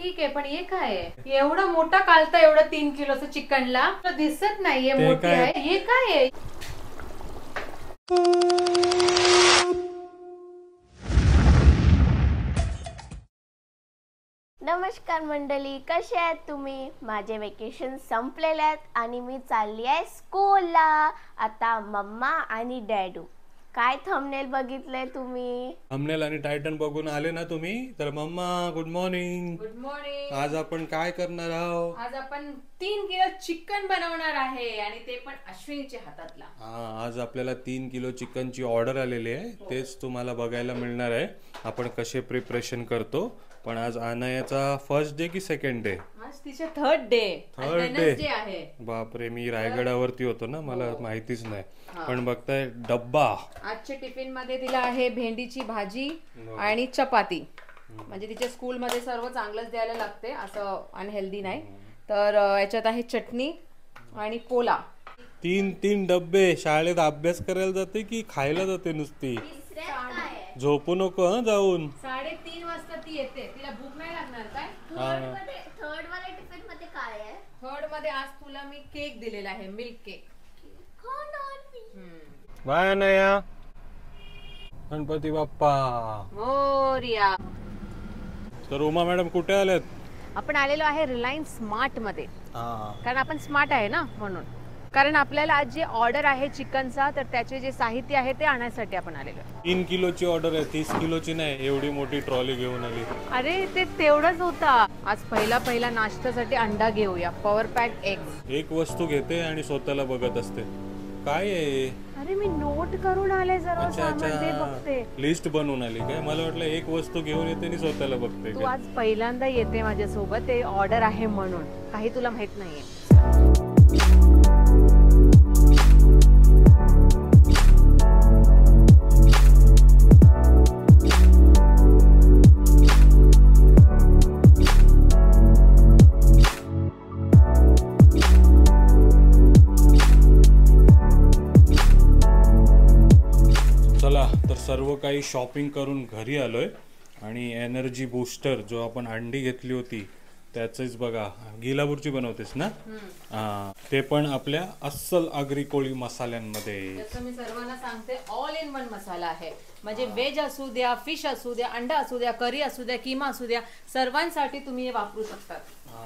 ठीक आहे, पण हे काय आहे एवढा मोठा कालता एवढं 3 किलोचं चिकनला दिसत नाहीये मोठी आहे. हे काय आहे? नमस्कार मंडळी, कसे आहात तुम्ही? माझे वेकेशन संपलेले आहेत आणि मी चालली आहे स्कूलला. आता मम्मा आणि डॅडू. काय थंबनेल बघितलंय तुम्ही? थंबनेल आणि टायटन बघून आले ना तुम्ही? तर mama good morning. Good morning. आज आपण काय करणार आहोत? आज आपण 3 किलो चिकन बनवणार आहे आणि ते पण अश्विनीच्या हातातला. आज आपल्याला 3 किलो चिकनची ऑर्डर आलेली आहे. तेच तुम्हाला बघायला मिळणार आहे आपण कसे प्रिपरेशन करतो. पण आज अनायाचा फर्स्ट डे की सेकंड डे? आज तिचे थर्ड डे आहे. बापरे, मी रायगडावरती होतो ना, मला माहितीच नाही. पण बघताय डब्बा. आजच्या टिफिन मध्ये दिला आहे भेंडीची भाजी आणि चपाती. म्हणजे तिच्या स्कूल मध्ये सर्व चांगलंच द्यायला लागते, असं अनहेल्दी नाही. तर याच्यात आहे चटणी आणि पोला. 3 डब्बे. शाळेत अभ्यास करायला जाते की खायला जाते नुसती? झोपू नको जाऊन. 3:30 वाजता ती येते. तिला भूक नाही लागणार काय? थर्ड वाले टिफिन मध्ये काय आहे? थर्ड मध्ये आज तुला मी केक दिलेला आहे, मिल्क केक. बाय अनया. गणपती बाप्पा मोरया. तर उमा मॅडम कुठे आलेत? आपण आलेलो आहे रिलायन्स स्मार्ट मध्ये. कारण आपण स्मार्ट आहे ना, म्हणून. कारण आपल्याला आज जे ऑर्डर आहे चिकनचा, तर त्याचे जे साहित्य आहे ते आणण्यासाठी आपण आलेलो आहे. 3 किलोची ऑर्डर आहे, 30 किलोची नाही. एवढी मोठी ट्रॉली घेऊन आली. अरे ते तेवढंच होता. आज पहिला नाश्त्यासाठी अंडा घेऊया, पॉवर पॅक एग्स. एक वस्तू घेते आणि स्वतःला बघत असते काय आहे. अरे मी नोट करून आले जरा सामान ते बघते. लिस्ट बनवून आली काय? मला वाटलं एक वस्तू घेऊन येते आणि स्वतःला बघते. तू आज पहिल्यांदा येते माझ्यासोबत, ते ऑर्डर आहे म्हणून. काही तुला माहित नाहीये. सर्व काही शॉपिंग करून घरी आलोय आणि एनर्जी बूस्टर जो आपण अंडी घेतली होती त्याचंच बघा, गिलाबूरची बनवतेस ना? ते पण आपल्या अस्सल आगरी कोळी मसाल्यांमध्ये. जसं मी सर्वांना सांगते, ऑल इन वन मसाला आहे. म्हणजे व्हेज असू द्या, फिश असू द्या, अंडा असू द्या, करी असू द्या, किमा असू द्या, सर्वांसाठी तुम्ही हे वापरू शकता.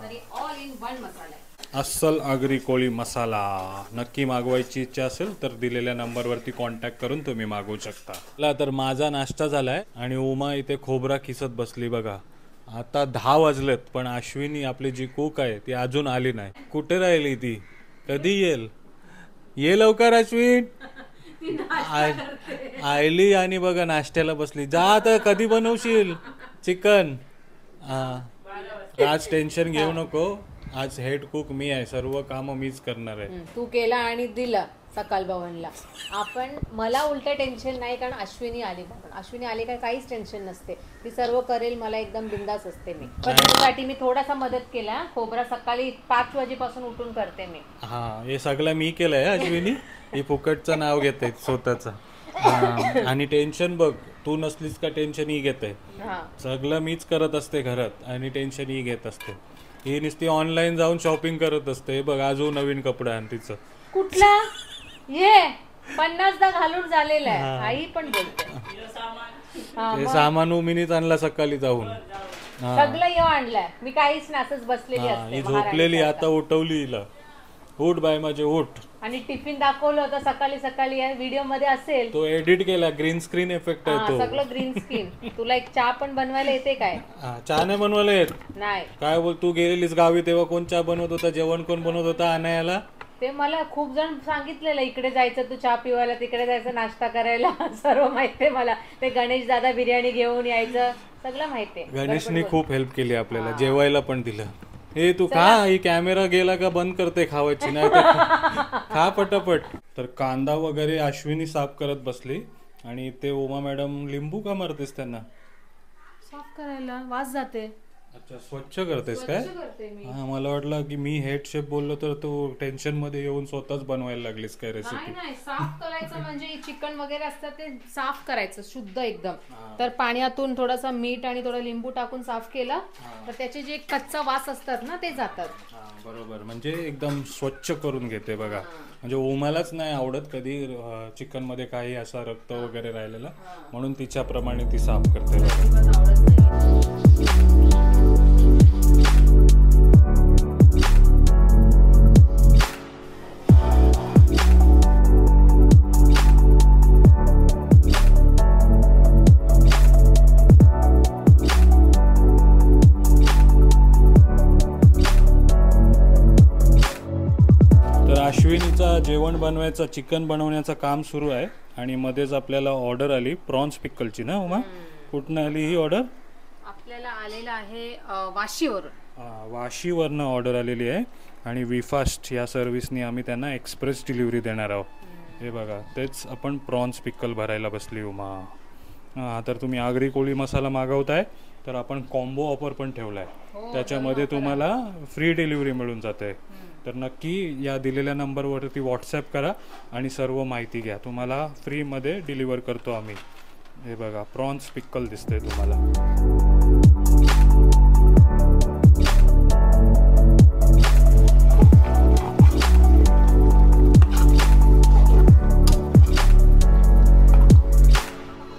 तरी ऑल इन वन मसाला आहे. अस्सल आगरी कोळी मसाला. नक्की मागवायची इच्छा असेल तर दिलेल्या नंबरवरती कॉन्टॅक्ट करून तुम्ही मागवू शकता. तर माझा नाश्ता झालाय आणि उमा इथे खोबरा किसत बसली बघा. आता 10 वाजलेत पण अश्विनी आपली जी कुक आहे ती अजून आली नाही. कुठे राहिली ती? कधी येईल? ये लवकर अश्विन. आयली आणि बघा नाश्त्याला बसली. जा आता, कधी बनवशील चिकन? आज टेन्शन घेऊ नको, आज हेड कुक मी आहे, सर्व काम मीच करणार आहे. तू केला आणि दिला सकाळ भवनला. मला उलट टेन्शन नाही, कारण अश्विनी आली. अश्विनी आली काय काहीच टेन्शन नसते. ती सर्व करेल, मला एकदम बिंदास असते मी. पण त्यासाठी मी थोडासा मदत केला. खोबरा सकाळी 5 वाजेपासून उठून करते मी. हे सगळं मी केलंय अश्विनी. ही फुकटचं नाव घेते स्वतःच. आणि टेन्शन बघ, तू नसलीस का टेन्शन ही घेते. सगळं मीच करत असते घरात आणि टेन्शन ही घेत असते. ही नुसती ऑनलाईन जाऊन शॉपिंग करत असते. बघ अजून नवीन कपडा आणि तिचं कुठला ये 50दा घालून झालेला आहे. आई पण बोलते हे सामान मीनीच आणला सकाळी जाऊन. सगळं येऊ आणलंय मी, काहीच नाही, असंच बसलेली असते. ही झोपलेली, आता उठवली हिला. उठ बाय माझे उठ. आणि टिफिन दाखवलं होतं सकाळी व्हिडिओ मध्ये असेल, तो एडिट केला. ग्रीन स्क्रीन इफेक्ट आहे तो. सगळं ग्रीन स्क्रीन. तुला एक चहा पण बनवायला येते काय? चहा नाही बनवायला येत? नाही. काय बोल, तू गेलेलीस गावी तेव्हा कोण चहा बनवत होता? जेवण कोण बनवत होता अनायाला? ते मला खूप जण सांगितलेलं, इकडे जायचं तू चहा पिवायला, तिकडे जायचं नाश्ता करायला. सर्व माहितीये मला. ते गणेश दादा बिर्याणी घेऊन यायचं, सगळं माहितीये. गणेशनी खूप हेल्प केली आपल्याला, जेवायला पण दिलं. हे तू खा, ही कॅमेरा गेला का बंद करते खावायची, नाही तर खा पटापट. तर कांदा वगैरे अश्विनी साफ करत बसली आणि ते उमा मॅडम लिंबू का मारतेस त्यांना? साफ करायला वास जाते. अच्छा, स्वच्छ करतेस काय? स्वच्छ करते मी. हा, मला वाटलं की मी हेड शेफ बोललो तर तू टेन्शन मध्ये येऊन स्वतःच बनवायला लागलीस काय नाही रेसिपी? नाही, साफ करायचं म्हणजे चिकन वगैरे असतं ते साफ करायचं शुद्ध एकदम. तर पाण्यातून थोडासा मीठ आणि थोडा लिंबू टाकून साफ केलं तर त्याचे जे कच्चा वास असतात ना ते जातात. हा, बरोबर. म्हणजे एकदम स्वच्छ करून घेते बघा. म्हणजे उमालाच नाही आवडत कधी चिकन मध्ये काही असा रक्त वगैरे राहिलेला, म्हणून तिच्याप्रमाणे ती साफ करते बघा. अजिबात आवडत नाही. तर अश्विनीचा जेवण बनवायचा, चिकन बनवण्याचं काम सुरू आहे आणि मध्येच आपल्याला ऑर्डर आली प्रॉन्स पिकलची ना उमा? कुठनं आली ही ऑर्डर? आपल्याला आलेलं आहे वाशीवरून. वाशीवरनं ऑर्डर आलेली आहे आणि विफास्ट या सर्व्हिसनी आम्ही त्यांना एक्सप्रेस डिलिव्हरी देणार आहोत. हे बघा, तेच आपण प्रॉन्स पिकल भरायला बसली उमा. हां, तर तुम्ही आगरी कोळी मसाला मागवताय तर आपण कॉम्बो ऑफर पण ठेवला आहे. त्याच्यामध्ये तुम्हाला फ्री डिलिव्हरी मिळून जाते. तर नक्की या दिलेल्या नंबरवरती व्हॉट्सॲप करा आणि सर्व माहिती घ्या. तुम्हाला फ्रीमध्ये डिलिव्हर करतो आम्ही. हे बघा, प्रॉन्स पिक्कल दिसतंय तुम्हाला.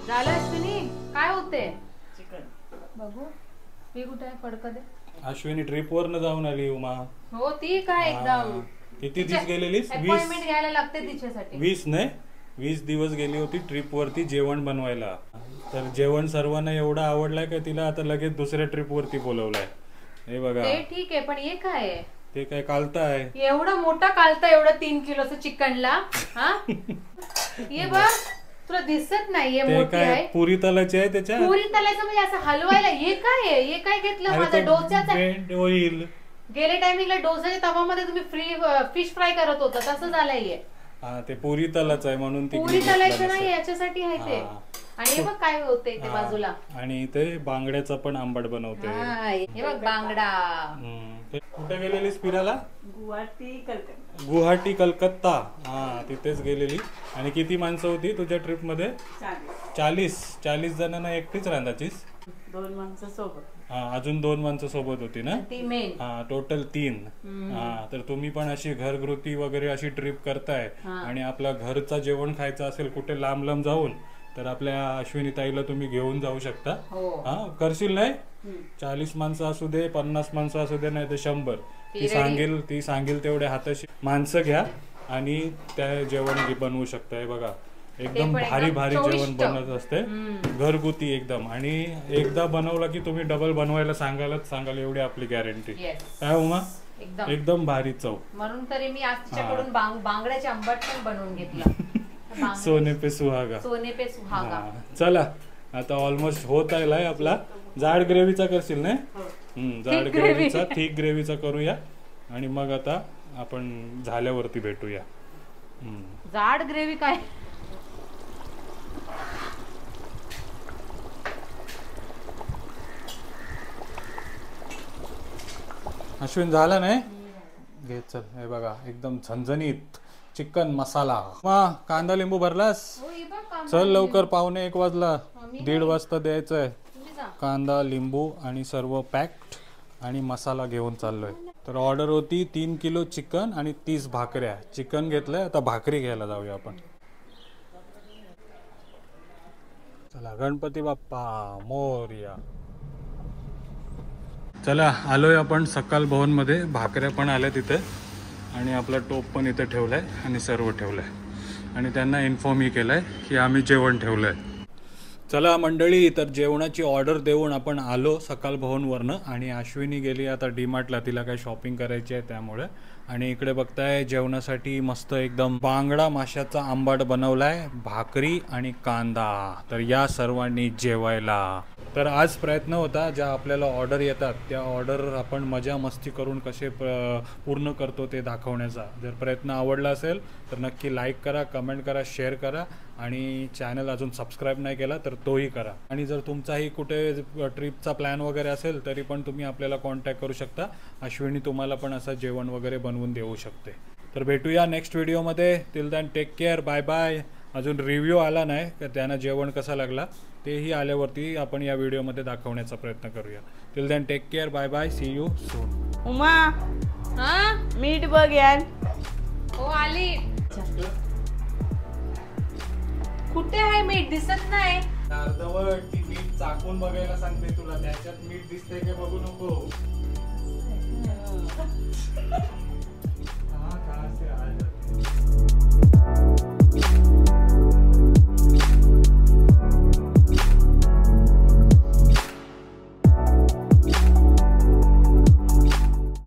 झालं अश्विनी, काय होते बघू? मी कुठे आहे? फडकं दे. अश्विनी ट्रिपवरनं जाऊन आली उमा. हो, ती काय एकदम किती दिवस गेलेलीस? अपॉइंटमेंट घ्यायला लागते तिच्यासाठी. 20 दिवस गेली होती ट्रिपवरती जेवण बनवायला. तर जेवण सर्वांना एवढं आवडलंय का तिला आता लगेच दुसऱ्या ट्रिपवरती बोलवलंय. हे बघा, ते ठीक आहे, पण हे काय आहे? ते काय कालता आहे? एवढं मोठा कालता, एवढं 3 किलोचं चिकनला. हा, ये बघ, तुला दिसत नाहीये ते मोठी काय आहे. पुरी तलाची आहे त्याच्या? पुरी तलायचं म्हणजे असं हलवायला. हे काय आहे? हे काय घेतलं माझं डोस्याचं? बेंड होईल. गेल्या टायमिंगला डोस्याच्या तवामध्ये तुम्ही फिश फ्राय करत होता, तसं झालंय हे. हा, ते पुरी तलाच आहे म्हणून ती पुरी घेतलं तलायचं नसेल. नाही, याच्यासाठी आहे ते. हा. आणि हे बघ काय होते ते बाजूला. आणि ते बांगड्याचा पण आंबट बनवते. हा, हे बघ बांगडा. ते कुठे गेलेलीस फिरायला? गुवाहाटी कलकत्ता. हा, तिथेच गेलेली. आणि किती माणसं होती तुझ्या ट्रिप मध्ये? 40 जणांना एकटीच रांधाचीस? 2 माणसं सोबत. हा, अजून 2 माणसं सोबत होती ना? ती मेन. हा, टोटल 3. हा, तर तुम्ही पण अशी घरगुती वगैरे अशी ट्रिप करताय आणि आपला घरचं जेवण खायचं असेल कुठे लांब लांब जाऊन, तर आपल्या अश्विनी ताईला तुम्ही घेऊन जाऊ शकता. हो. हा, करशील नाही? 40 माणसं असू दे, 50 माणसं असू दे, नाही तर 100. ती सांगेल तेवढे हाताशी माणसं घ्या आणि त्या जेवण बनवू शकताय. बघा, एकदम भारी भारी जेवण बनत असते, घरगुती एकदम. आणि एकदा बनवलं की तुम्ही डबल बनवायला सांगाल एवढी आपली गॅरंटी. काय उमा? एकदम भारी चव. म्हणून तरी मी आज तिच्याकडून बांगड्याचे आंबट पण बनवून घेतला. सोने पे सुहागा. सोने पे सुहागा. हा, चला आता ऑलमोस्ट होत आलाय आपला. जाड ग्रेव्हीचा करशील नाही? जाड ग्रेव्हीचा, थिक ग्रेव्हीचा करूया आणि मग आता आपण झाल्यावरती भेटूया. जाड ग्रेव्ही काय? अश्विन झालं नाही? घे चल. हे बघा, एकदम झणझणीत चिकन मसाला. कांदा लिंबू भरलास? चल लवकर, 1:45 वाजला. 1:30 वाजता द्यायचंय. कांदा लिंबू आणि सर्व पॅक्ड आणि मसाला घेऊन चाललोय. तर ऑर्डर होती 3 किलो चिकन आणि 30 भाकऱ्या. चिकन घेतलंय, आता भाकरी घ्यायला जाऊया आपण. चला, गणपती बाप्पा मोरया. चला, आलोय आपण सकाल भवन मध्ये. भाकऱ्या पण आल्या तिथे आणि आपला टोप पण इथे ठेवलाय आणि सर्व ठेवलंय आणि त्यांना इन्फॉर्मही केलंय की आम्ही जेवण ठेवलंय. चला मंडळी, तर जेवणाची ऑर्डर देऊन आपण आलो सकाल भवनवरनं आणि अश्विनी गेली आता डीमार्टला. तिला काही शॉपिंग करायची आहे त्यामुळे. आणि इकडे बघताय जेवणासाठी मस्त एकदम बांगडा माशाचा आंबाट बनवलाय, भाकरी आणि कांदा. तर या सर्वांनी जेवायला. तर आज प्रयत्न होता ज्या आपल्याला ऑर्डर येतात त्या ऑर्डर आपण मजा मस्ती करून कसे पूर्ण करतो ते दाखवण्याचा. जर प्रयत्न आवडला असेल तर नक्की लाईक करा, कमेंट करा, शेअर करा आणि चॅनल अजून सबस्क्राईब नाही केला तर तोही करा. आणि जर तुमचाही कुठे ट्रिपचा प्लॅन वगैरे असेल तरी पण तुम्ही आपल्याला कॉन्टॅक्ट करू शकता. अश्विनी तुम्हाला पण असं जेवण वगैरे बनवून देऊ शकते. तर भेटूया नेक्स्ट व्हिडिओमध्ये. Till then take care, bye bye. अजून रिव्ह्यू आला नाही का त्यांना जेवण कसा लागला तेही आल्यावरती आपण या व्हिडिओमध्ये दाखवण्याचा प्रयत्न करूया. Till then take care, bye bye, see you soon. Uma हा मीठ बघ यार. हो आली. कुठे आहे मीठ? दिसत नाही. अर्धवट ती मीठ चाकून बघायला सांगते तुला, त्याच्यात मीठ दिसतंय का बघू नको.